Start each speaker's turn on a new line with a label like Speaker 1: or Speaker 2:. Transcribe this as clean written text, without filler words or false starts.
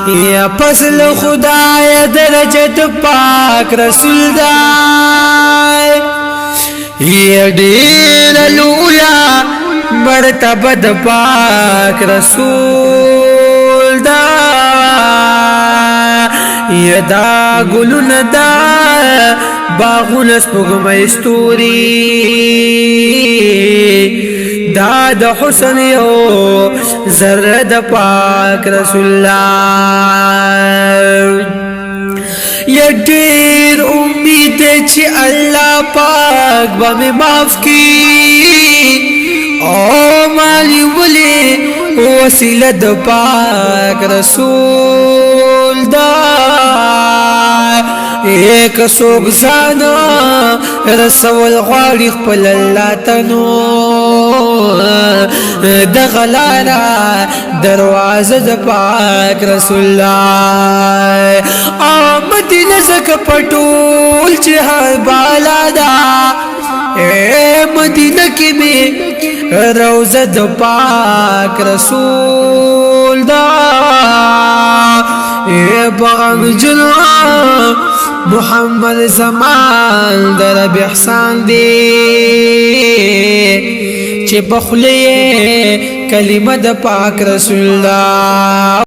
Speaker 1: یا فضل خدای درجت پاک رسول دا یا دیر لویا مرتبه د پاک رسول دا یا دا گلون دا باغون سپگمه ستوری دا د حسن یو ذره د پاک رسول الله یا ډیر امید چې الله پاک به مې معاف کی او مالی ولی وسیله د پاک رسول دا ایک سوک زانا رسول غاڑی خپل اللہ تنو دغلارا دروازه د پاک رسول اللہ مدینه زک پټول چې هر بالا دا مدینه کې می روزه د پاک رسول دا بغم جلوه محمد زمان در رب احسان دی چې بخلی کلمه د پاک رسول الله